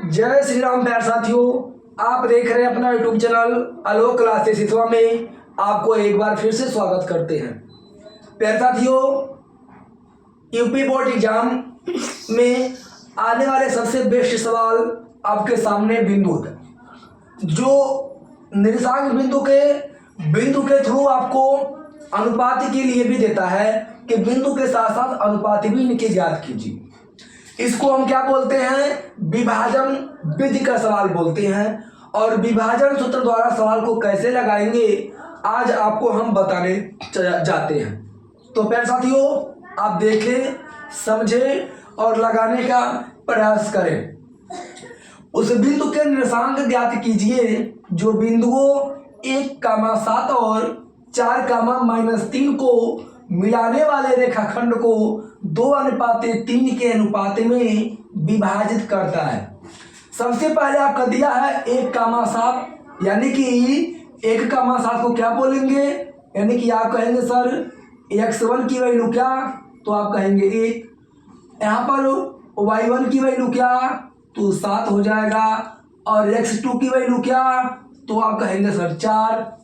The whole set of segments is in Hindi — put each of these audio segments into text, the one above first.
जय श्री राम प्यारे साथियों, आप देख रहे हैं अपना यूट्यूब चैनल आलोक क्लासेस सिसवा में। आपको एक बार फिर से स्वागत करते हैं। प्यारे साथियों, यूपी बोर्ड एग्जाम में आने वाले सबसे बेस्ट सवाल आपके सामने बिंदु है, जो निर्देशांक बिंदु के थ्रू आपको अनुपात के लिए भी देता है कि बिंदु के साथ साथ अनुपात भी इनके ज्ञात कीजिए। इसको हम क्या बोलते हैं? विभाजन विधि का सवाल बोलते हैं। और विभाजन सूत्र द्वारा सवाल को कैसे लगाएंगे आज आपको हम बताने जाते हैं। तो प्यारे साथियों, आप देखें, समझें और लगाने का प्रयास करें। उस बिंदु के निर्देशांक ज्ञात कीजिए जो बिंदुओं 1,7 और 4,-3 को मिलाने वाले रेखाखंड को 2:3 के अनुपात में विभाजित करता है। सबसे पहले आपका दिया है 1,7, यानी कि 1,7 को क्या बोलेंगे? यानी कि आप कहेंगे सर x1 की वैल्यू क्या? तो आप कहेंगे 1। यहाँ पर y1 की वैल्यू क्या? तो 7 हो जाएगा। और x2 की वैल्यू क्या? तो आप कहेंगे सर 4।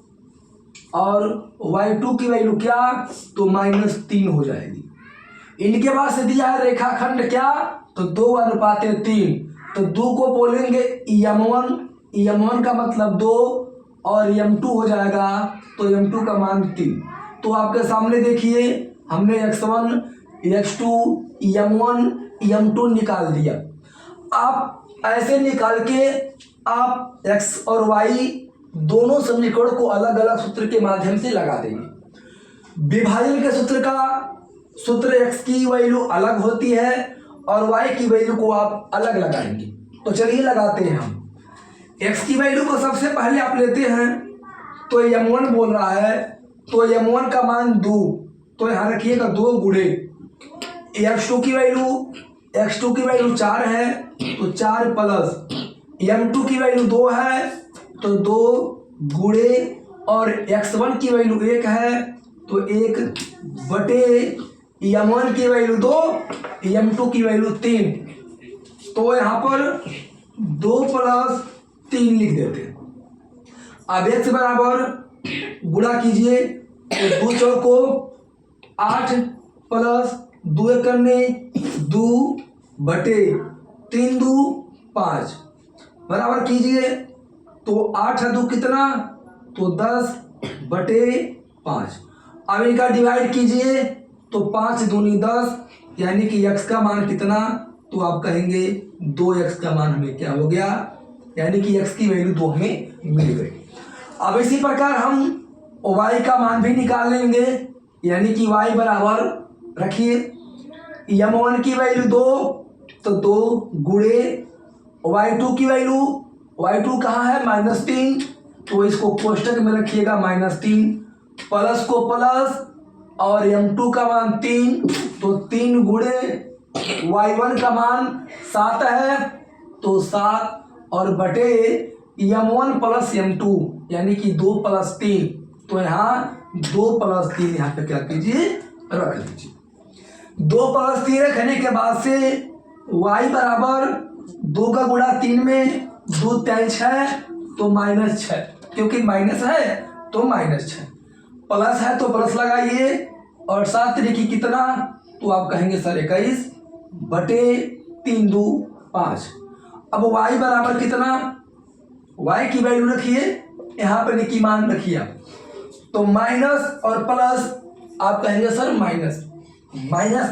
और y2 की वैल्यू क्या? तो -3 हो जाएगी। इनके बाद से दिया है रेखाखंड क्या? तो 2:3। तो 2 को बोलेंगे m1 का मतलब 2 और m2 हो जाएगा। तो m2 का मान 3। तो आपके सामने देखिए, हमने x1, x2, m1, m2 निकाल दिया। आप ऐसे निकाल के आप x और y दोनों समीकरण को अलग अलग सूत्र के माध्यम से लगा देंगे। विभाजन के सूत्र x की वैल्यू अलग होती है और y की वैल्यू को आप अलग लगाएंगे। तो चलिए लगाते हैं हम। x की वैल्यू को सबसे पहले आप लेते हैं, तो m1 बोल रहा है, तो m1 का मान 2। तो यहाँ रखिएगा 2 गुणे x2 की वैल्यू 4 है, तो 4 प्लस m2 की वैल्यू 2 है, तो 2 गुणे और x1 की वैल्यू 1 है, तो 1 बटे m1 की वैल्यू 2, m2 की वैल्यू 3। तो यहाँ पर 2 + 3 लिख देते हैं। अब x बराबर गुणा कीजिए, तो 2 चौको 8 प्लस 2 करने 2 बटे 3 2 5 बराबर कीजिए। तो 8 है 2 कितना? तो 10 बटे 5। अब इनका डिवाइड कीजिए, तो 5 दूनी 10, यानी कि x का मान कितना? तो आप कहेंगे 2x का मान हमें क्या हो गया? यानी कि x की वैल्यू 2 हमें मिल गई। अब इसी प्रकार हम y का मान भी निकाल लेंगे, यानी कि y बराबर रखिए m1 की वैल्यू 2, तो 2 गुणे y2 की वैल्यू, y2 कहाँ है? -3। तो इसको कोष्टक में रखिएगा -3, प्लस को प्लस और m2 का मान 3, तो 3 गुणे y1 का मान 7 है, तो 7 और बटे m1 + m2, यानी कि 2 + 3। तो यहाँ 2 + 3 यहाँ पे क्या कीजिए? रख लीजिए। 2 + 3 रखने के बाद से y बराबर 2 का गुणा 3 में 2 3 6, तो -6, क्योंकि माइनस है तो -6, प्लस है तो प्लस लगाइए, और 7 3 कितना? तो आप कहेंगे सर 21 बटे 3 2 5। अब y बराबर कितना? y की वैल्यू रखिए, यहाँ पर की मान रखिए आप, तो माइनस और प्लस आप कहेंगे सर माइनस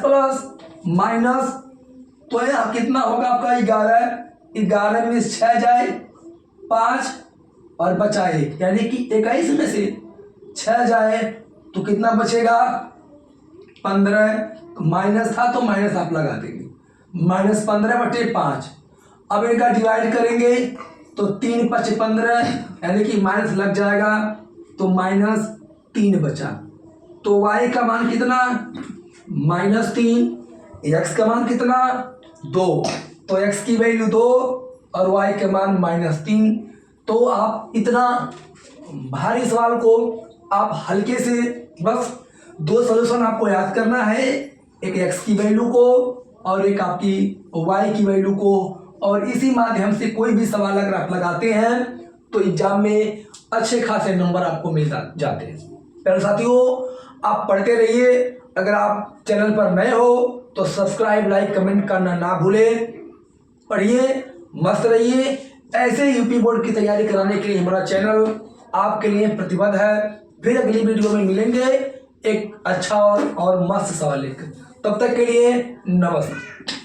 प्लस माइनस, तो यहाँ कितना होगा आपका? 11 में 6 जाए 5 और बचा 1, यानी कि 21 में से 6 जाए तो कितना बचेगा? 15। तो माइनस था तो माइनस आप लगा देंगे, -15 बटे 5। अब इनका डिवाइड करेंगे, तो 3 × 5 = 15, यानी कि माइनस लग जाएगा, तो -3 बचा। तो y का मान कितना? -3। x का मान कितना? 2। तो x की वैल्यू 2 और y का मान -3। तो आप इतना भारी सवाल को आप हल्के से बस 2 सॉल्यूशन आपको याद करना है। एक x की वैल्यू को और एक आपकी y की वैल्यू को, और इसी माध्यम से कोई भी सवाल अगर आप लगाते हैं तो एग्जाम में अच्छे खासे नंबर आपको मिल जाते हैं। प्यारे साथियों, आप पढ़ते रहिए। अगर आप चैनल पर नए हो तो सब्सक्राइब, लाइक, कमेंट करना ना भूलें। पढ़िए, मस्त रहिए। ऐसे यूपी बोर्ड की तैयारी कराने के लिए हमारा चैनल आपके लिए प्रतिबद्ध है। फिर अगली वीडियो में मिलेंगे एक अच्छा और मस्त सवाल लेकर। तब तक के लिए नमस्ते।